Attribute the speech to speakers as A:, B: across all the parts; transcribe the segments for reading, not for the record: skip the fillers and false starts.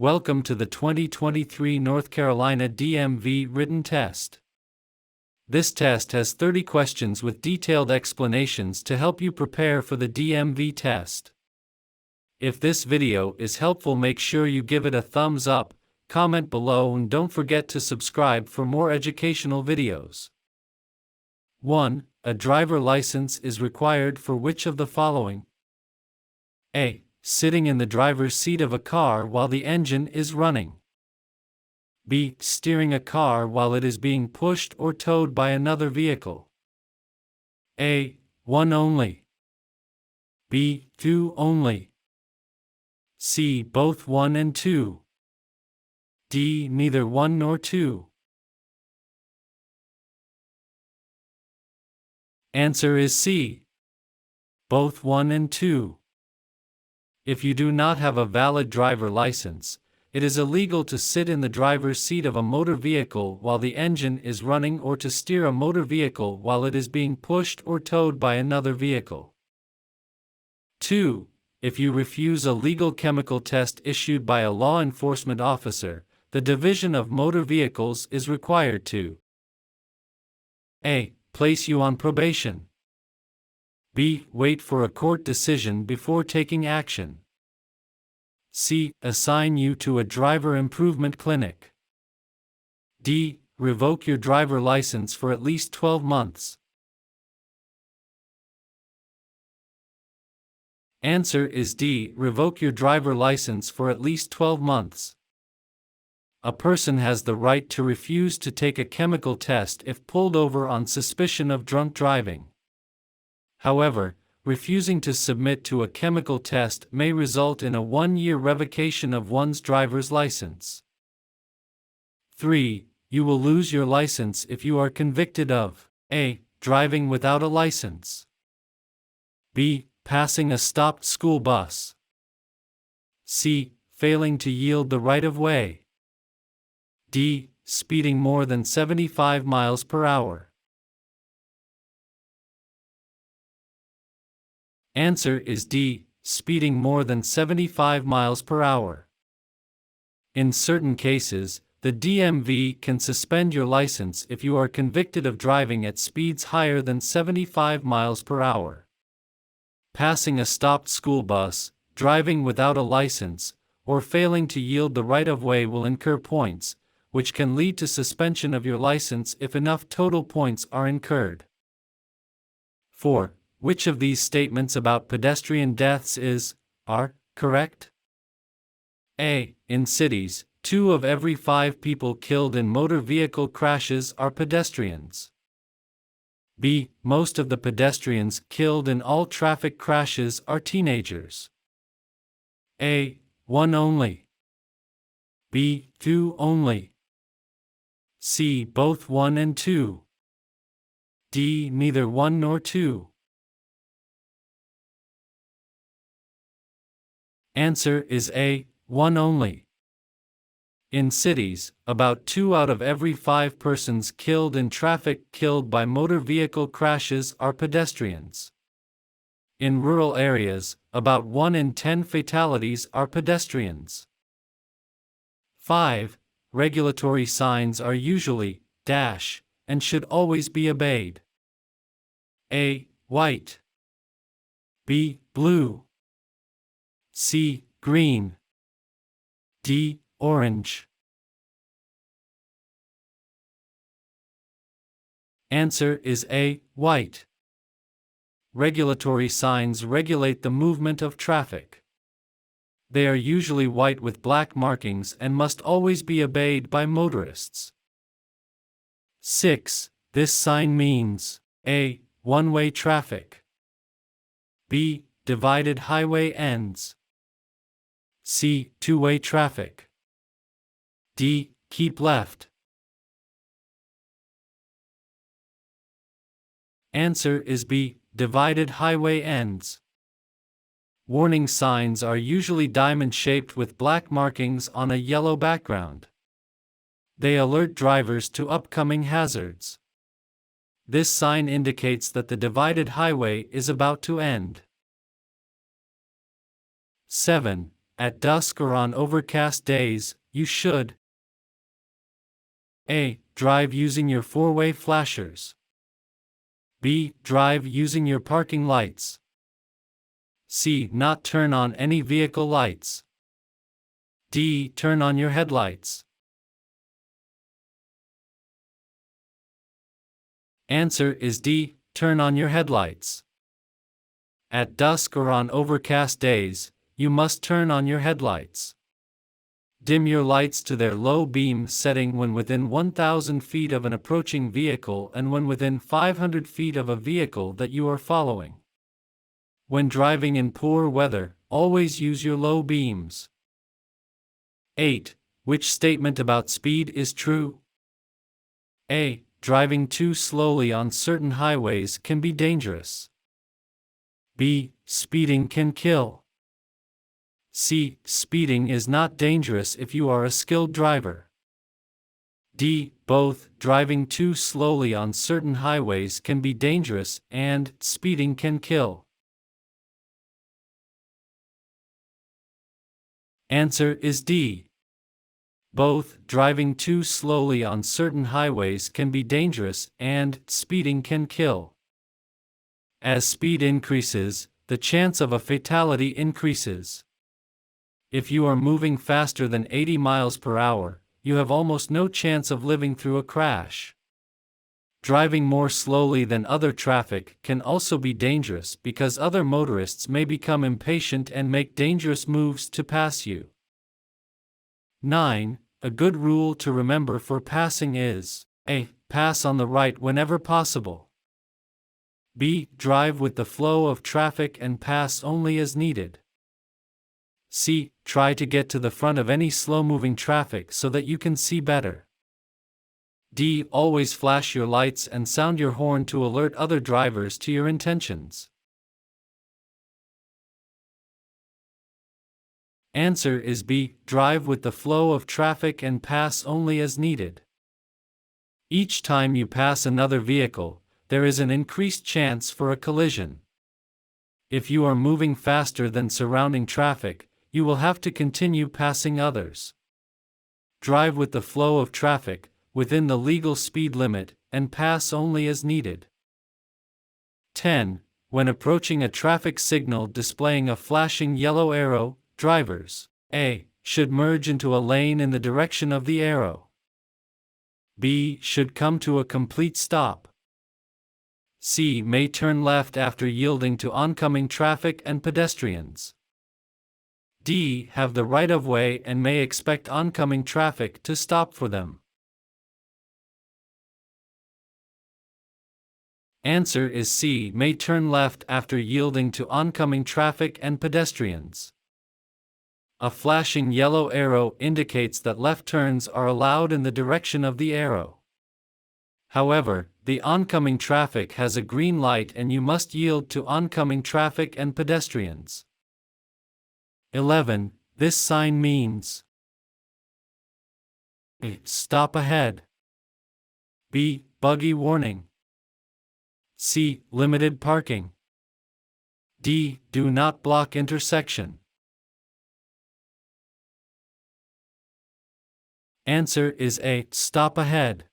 A: Welcome to the 2023 North Carolina DMV written test. This test has 30 questions with detailed explanations to help you prepare for the DMV test. If this video is helpful, make sure you give it a thumbs up, comment below, and don't forget to subscribe for more educational videos. 1. A driver license is required for which of the following? A. Sitting in the driver's seat of a car while the engine is running. B. Steering a car while it is being pushed or towed by another vehicle. A. 1 only. B. 2 only. C. Both 1 and 2. D. Neither 1 nor 2. Answer is C. Both 1 and 2. If you do not have a valid driver license, it is illegal to sit in the driver's seat of a motor vehicle while the engine is running or to steer a motor vehicle while it is being pushed or towed by another vehicle. 2. If you refuse a legal chemical test issued by a law enforcement officer, the Division of Motor Vehicles is required to A. Place you on probation. B. Wait for a court decision before taking action. C. Assign you to a driver improvement clinic. D. Revoke your driver license for at least 12 months. Answer is D. Revoke your driver license for at least 12 months. A person has the right to refuse to take a chemical test if pulled over on suspicion of drunk driving. However, refusing to submit to a chemical test may result in a 1-year revocation of one's driver's license. 3. You will lose your license if you are convicted of A. Driving without a license. B. Passing a stopped school bus. C. Failing to yield the right of way. D. Speeding more than 75 miles per hour. Answer is D. Speeding more than 75 miles per hour. In certain cases, the DMV can suspend your license if you are convicted of driving at speeds higher than 75 miles per hour. Passing a stopped school bus, driving without a license, or failing to yield the right of way will incur points, which can lead to suspension of your license if enough total points are incurred. 4. Which of these statements about pedestrian deaths are correct? A. In cities, 2 of every 5 people killed in motor vehicle crashes are pedestrians. B. Most of the pedestrians killed in all traffic crashes are teenagers. A. 1 only. B. 2 only. C. Both 1 and 2. D. Neither 1 nor 2. Answer is A. 1 only. In cities, about 2 out of every 5 persons killed in traffic killed by motor vehicle crashes are pedestrians. In rural areas, about 1 in 10 fatalities are pedestrians. 5. Regulatory signs are usually dash and should always be obeyed. A. White. B. Blue. C. Green. D. Orange. Answer is A. White. Regulatory signs regulate the movement of traffic. They are usually white with black markings and must always be obeyed by motorists. 6. This sign means A. One-way traffic. B. Divided highway ends. C. Two-way traffic. D. Keep left. Answer is B. Divided highway ends. Warning signs are usually diamond-shaped with black markings on a yellow background. They alert drivers to upcoming hazards. This sign indicates that the divided highway is about to end. 7. At dusk or on overcast days, you should A. Drive using your four-way flashers. B. Drive using your parking lights. C. Not turn on any vehicle lights. D. Turn on your headlights. Answer is D. Turn on your headlights. At dusk or on overcast days, you must turn on your headlights. Dim your lights to their low beam setting when within 1,000 feet of an approaching vehicle and when within 500 feet of a vehicle that you are following. When driving in poor weather, always use your low beams. 8. Which statement about speed is true? A. Driving too slowly on certain highways can be dangerous. B. Speeding can kill. C. Speeding is not dangerous if you are a skilled driver. D. Both, driving too slowly on certain highways can be dangerous and speeding can kill. Answer is D. Both, driving too slowly on certain highways can be dangerous and speeding can kill. As speed increases, the chance of a fatality increases. If you are moving faster than 80 miles per hour, you have almost no chance of living through a crash. Driving more slowly than other traffic can also be dangerous because other motorists may become impatient and make dangerous moves to pass you. 9. A good rule to remember for passing is A. Pass on the right whenever possible. B. Drive with the flow of traffic and pass only as needed. C. Try to get to the front of any slow-moving traffic so that you can see better. D. Always flash your lights and sound your horn to alert other drivers to your intentions. Answer is B. Drive with the flow of traffic and pass only as needed. Each time you pass another vehicle, there is an increased chance for a collision. If you are moving faster than surrounding traffic, you will have to continue passing others. Drive with the flow of traffic, within the legal speed limit, and pass only as needed. 10. When approaching a traffic signal displaying a flashing yellow arrow, drivers A. Should merge into a lane in the direction of the arrow. B. Should come to a complete stop. C. May turn left after yielding to oncoming traffic and pedestrians. D. Have the right-of-way and may expect oncoming traffic to stop for them. Answer is C. May turn left after yielding to oncoming traffic and pedestrians. A flashing yellow arrow indicates that left turns are allowed in the direction of the arrow. However, the oncoming traffic has a green light and you must yield to oncoming traffic and pedestrians. 11. This sign means A. Stop ahead. B. Buggy warning. C. Limited parking. D. Do not block intersection. Answer is A. Stop ahead.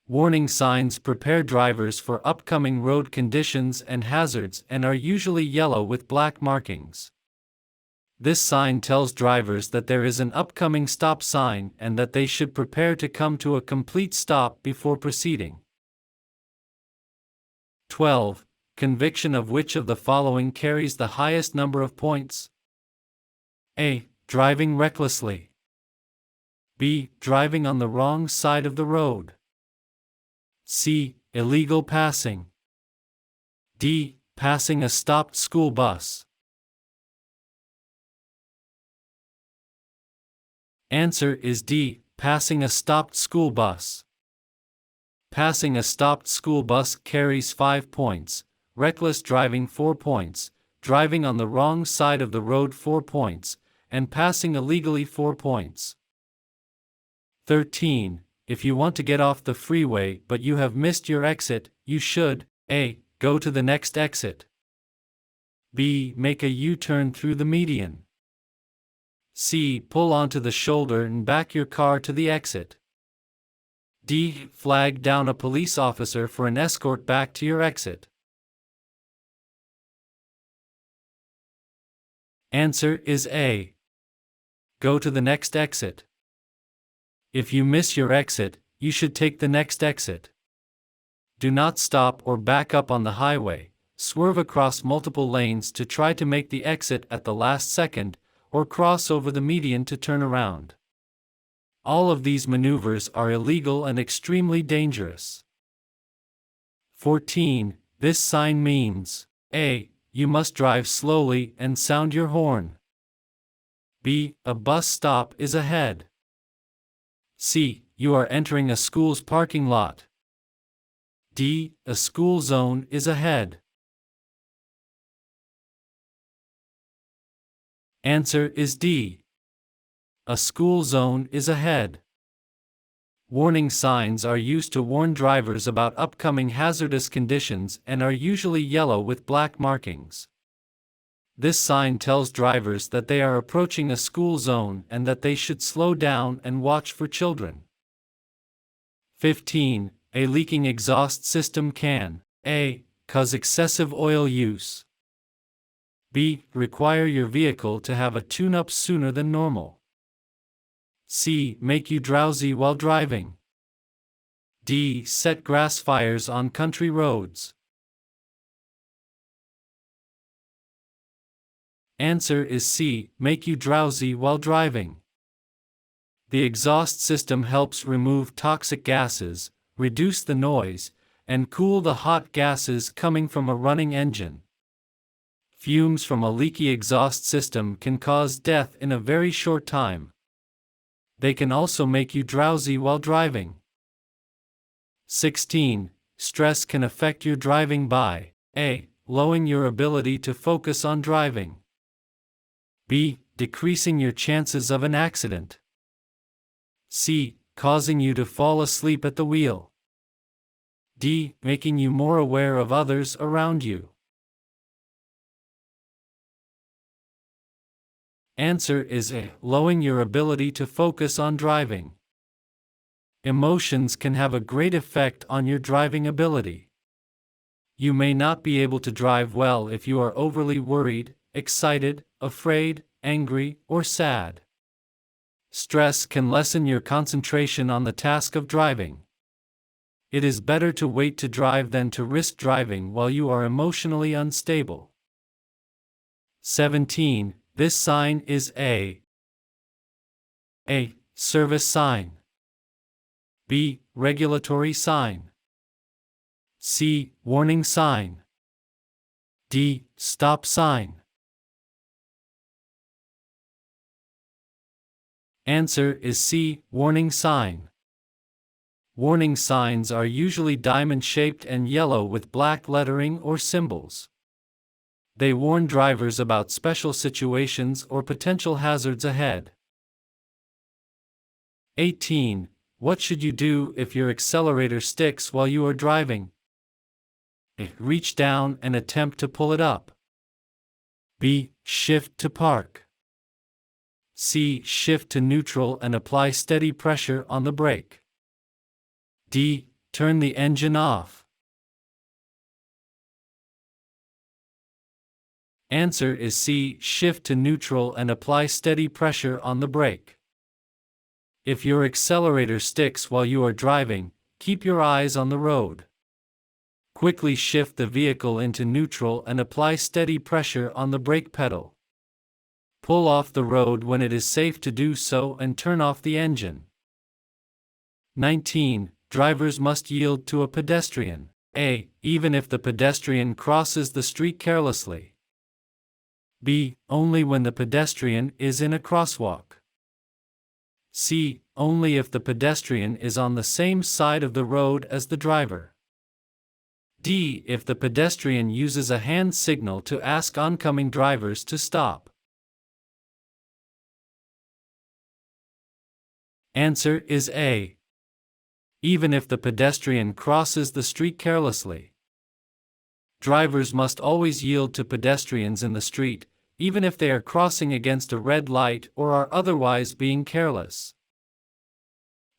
A: Warning signs prepare drivers for upcoming road conditions and hazards and are usually yellow with black markings. This sign tells drivers that there is an upcoming stop sign and that they should prepare to come to a complete stop before proceeding. 12. Conviction of which of the following carries the highest number of points? A. Driving recklessly. B. Driving on the wrong side of the road. C. Illegal passing. D. Passing a stopped school bus. Answer is D. Passing a stopped school bus. Passing a stopped school bus carries 5 points, reckless driving 4 points, driving on the wrong side of the road 4 points, and passing illegally 4 points. 13. If you want to get off the freeway but you have missed your exit, you should A. Go to the next exit. B. Make a U-turn through the median. C. Pull onto the shoulder and back your car to the exit. D. Flag down a police officer for an escort back to your exit. Answer is A. Go to the next exit. If you miss your exit, you should take the next exit. Do not stop or back up on the highway, swerve across multiple lanes to try to make the exit at the last second, or cross over the median to turn around. All of these maneuvers are illegal and extremely dangerous. 14. This sign means A. You must drive slowly and sound your horn. B. A bus stop is ahead. C. You are entering a school's parking lot. D. A school zone is ahead. Answer is D. A school zone is ahead. Warning signs are used to warn drivers about upcoming hazardous conditions and are usually yellow with black markings. This sign tells drivers that they are approaching a school zone and that they should slow down and watch for children. 15. A leaking exhaust system can A. Cause excessive oil use. B. Require your vehicle to have a tune-up sooner than normal. C. Make you drowsy while driving. D. Set grass fires on country roads. Answer is C. Make you drowsy while driving. The exhaust system helps remove toxic gases, reduce the noise, and cool the hot gases coming from a running engine. Fumes from a leaky exhaust system can cause death in a very short time. They can also make you drowsy while driving. 16. Stress can affect your driving by A. Lowering your ability to focus on driving. B. Decreasing your chances of an accident. C. Causing you to fall asleep at the wheel. D. Making you more aware of others around you. Answer is A. Lowering your ability to focus on driving. Emotions can have a great effect on your driving ability. You may not be able to drive well if you are overly worried, excited, afraid, angry, or sad. Stress can lessen your concentration on the task of driving. It is better to wait to drive than to risk driving while you are emotionally unstable. 17. This sign is A. Service sign. B. Regulatory sign. C. Warning sign. D. Stop sign. Answer is C. Warning sign. Warning signs are usually diamond-shaped and yellow with black lettering or symbols. They warn drivers about special situations or potential hazards ahead. 18. What should you do if your accelerator sticks while you are driving? A. Reach down and attempt to pull it up. B. Shift to park. C. Shift to neutral and apply steady pressure on the brake. D. Turn the engine off. Answer is C. Shift to neutral and apply steady pressure on the brake. If your accelerator sticks while you are driving, keep your eyes on the road. Quickly shift the vehicle into neutral and apply steady pressure on the brake pedal. Pull off the road when it is safe to do so and turn off the engine. 19. Drivers must yield to a pedestrian. A. Even if the pedestrian crosses the street carelessly. B. Only when the pedestrian is in a crosswalk. C. Only if the pedestrian is on the same side of the road as the driver. D. If the pedestrian uses a hand signal to ask oncoming drivers to stop. Answer is A. Even if the pedestrian crosses the street carelessly. Drivers must always yield to pedestrians in the street, even if they are crossing against a red light or are otherwise being careless.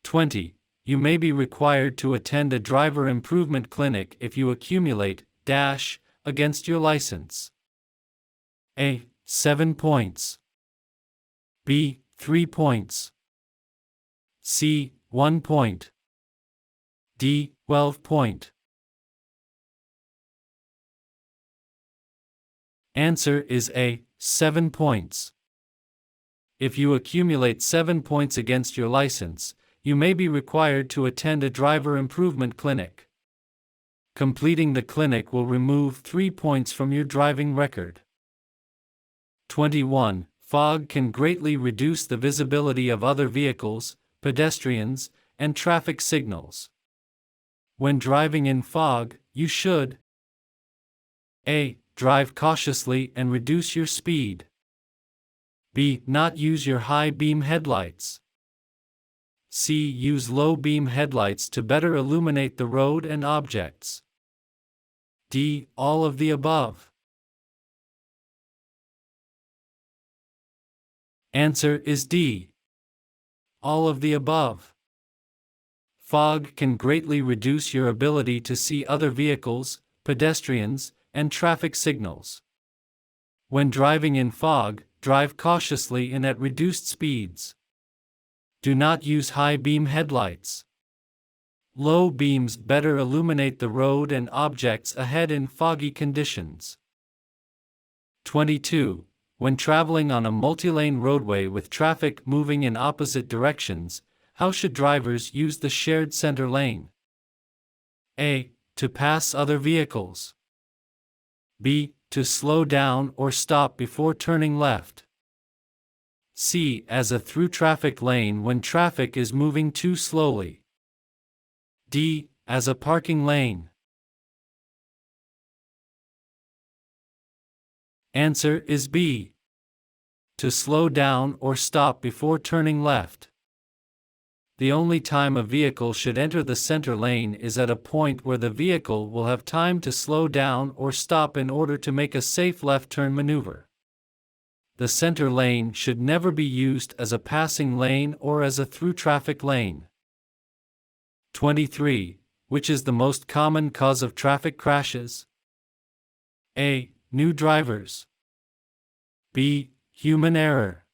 A: 20. You may be required to attend a driver improvement clinic if you accumulate against your license. A. 7 points. B. 3 points. C. 1 point. D. 12 point. Answer is A. 7 points. If you accumulate 7 points against your license, you may be required to attend a driver improvement clinic. Completing the clinic will remove 3 points from your driving record. 21. Fog can greatly reduce the visibility of other vehicles, pedestrians, and traffic signals. When driving in fog, you should A. Drive cautiously and reduce your speed. B. Not use your high beam headlights. C. Use low beam headlights to better illuminate the road and objects. D. All of the above. Answer is D. All of the above. Fog can greatly reduce your ability to see other vehicles, pedestrians, and traffic signals. When driving in fog, drive cautiously and at reduced speeds. Do not use high beam headlights. Low beams better illuminate the road and objects ahead in foggy conditions. 22. When traveling on a multilane roadway with traffic moving in opposite directions, how should drivers use the shared center lane? A. To pass other vehicles. B. To slow down or stop before turning left. C. As a through traffic lane when traffic is moving too slowly. D. As a parking lane. Answer is B. To slow down or stop before turning left. The only time a vehicle should enter the center lane is at a point where the vehicle will have time to slow down or stop in order to make a safe left turn maneuver. The center lane should never be used as a passing lane or as a through traffic lane. 23. Which is the most common cause of traffic crashes? A. New drivers. B. Human error.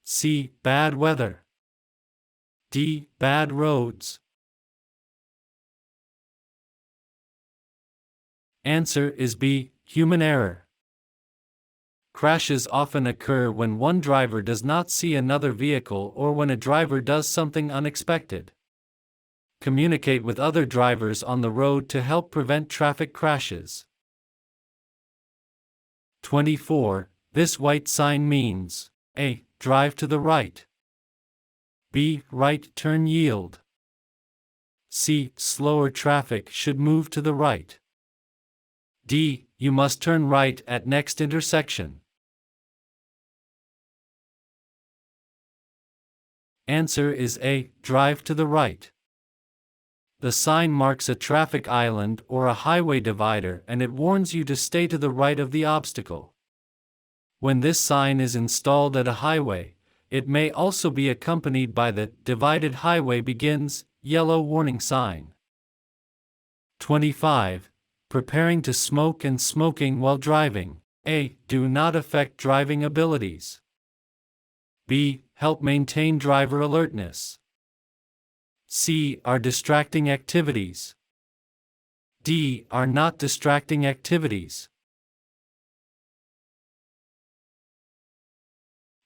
A: C. Bad weather. D. Bad roads. Answer is B. Human error. Crashes often occur when one driver does not see another vehicle or when a driver does something unexpected. Communicate with other drivers on the road to help prevent traffic crashes. 24. This white sign means A. Drive to the right. B. Right turn yield. C. Slower traffic should move to the right. D. You must turn right at next intersection. Answer is A. Drive to the right. The sign marks a traffic island or a highway divider and it warns you to stay to the right of the obstacle. When this sign is installed at a highway, it may also be accompanied by the divided highway begins, yellow warning sign. 25. Preparing to smoke and smoking while driving. A. Do not affect driving abilities. B. Help maintain driver alertness. C. Are distracting activities. D. Are not distracting activities.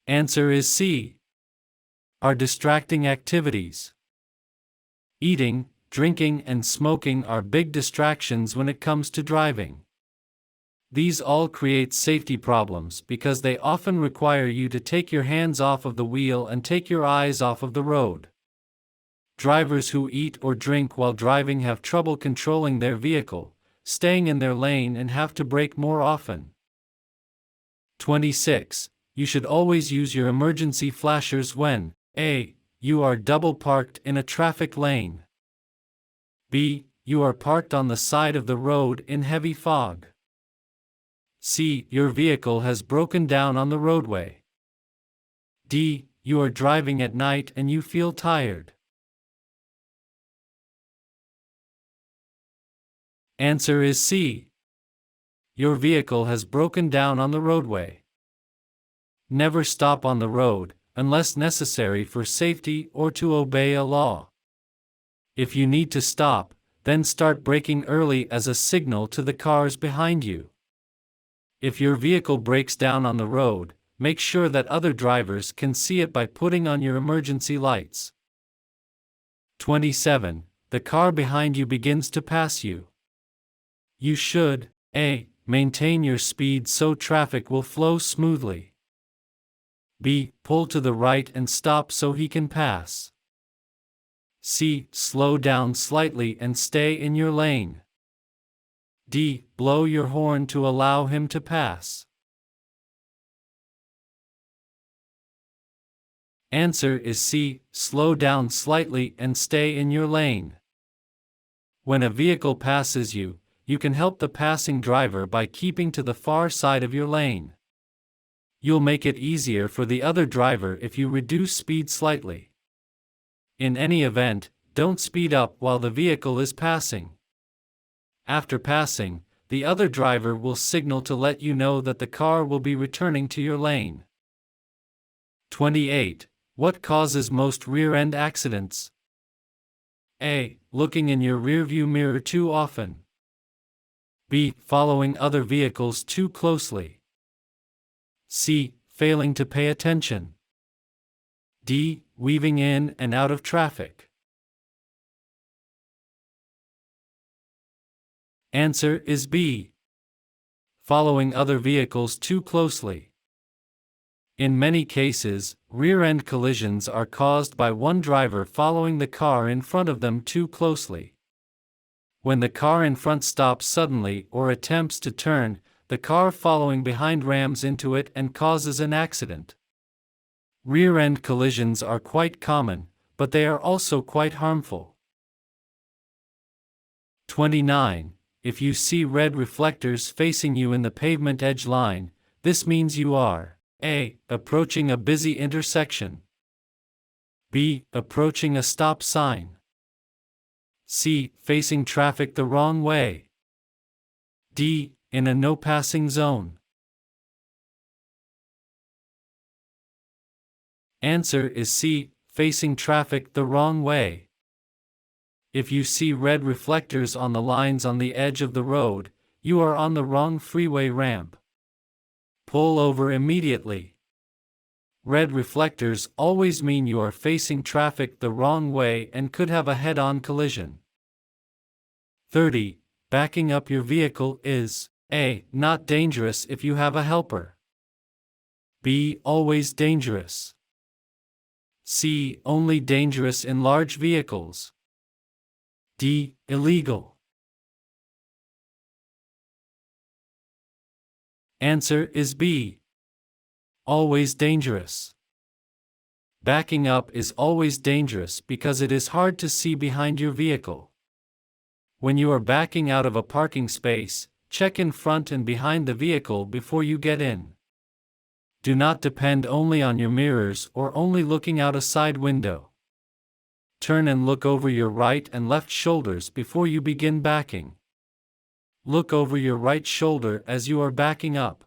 A: Answer is C. Are distracting activities. Eating, drinking, and smoking are big distractions when it comes to driving. These all create safety problems because they often require you to take your hands off of the wheel and take your eyes off of the road. Drivers who eat or drink while driving have trouble controlling their vehicle, staying in their lane, and have to brake more often. 26. You should always use your emergency flashers when A. You are double parked in a traffic lane. B. You are parked on the side of the road in heavy fog. C. Your vehicle has broken down on the roadway. D. You are driving at night and you feel tired. Answer is C. Your vehicle has broken down on the roadway. Never stop on the road, unless necessary for safety or to obey a law. If you need to stop, then start braking early as a signal to the cars behind you. If your vehicle breaks down on the road, make sure that other drivers can see it by putting on your emergency lights. 27. The car behind you begins to pass you. You should A. Maintain your speed so traffic will flow smoothly. B. Pull to the right and stop so he can pass. C. Slow down slightly and stay in your lane. D. Blow your horn to allow him to pass. Answer is C. Slow down slightly and stay in your lane. When a vehicle passes you, you can help the passing driver by keeping to the far side of your lane. You'll make it easier for the other driver if you reduce speed slightly. In any event, don't speed up while the vehicle is passing. After passing, the other driver will signal to let you know that the car will be returning to your lane. 28. What causes most rear-end accidents? A. Looking in your rearview mirror too often. B. Following other vehicles too closely. C. Failing to pay attention. D. Weaving in and out of traffic. Answer is B. Following other vehicles too closely. In many cases, rear-end collisions are caused by one driver following the car in front of them too closely. When the car in front stops suddenly or attempts to turn, the car following behind rams into it and causes an accident. Rear-end collisions are quite common, but they are also quite harmful. 29. If you see red reflectors facing you in the pavement edge line, this means you are A. Approaching a busy intersection. B. Approaching a stop sign. C. Facing traffic the wrong way. D. In a no-passing zone. Answer is C. Facing traffic the wrong way. If you see red reflectors on the lines on the edge of the road, you are on the wrong freeway ramp. Pull over immediately. Red reflectors always mean you are facing traffic the wrong way and could have a head-on collision. 30. Backing up your vehicle is A. Not dangerous if you have a helper. B. Always dangerous. C. Only dangerous in large vehicles. D. Illegal. Answer is B. Always dangerous. Backing up is always dangerous because it is hard to see behind your vehicle. When you are backing out of a parking space, check in front and behind the vehicle before you get in. Do not depend only on your mirrors or only looking out a side window. Turn and look over your right and left shoulders before you begin backing. Look over your right shoulder as you are backing up.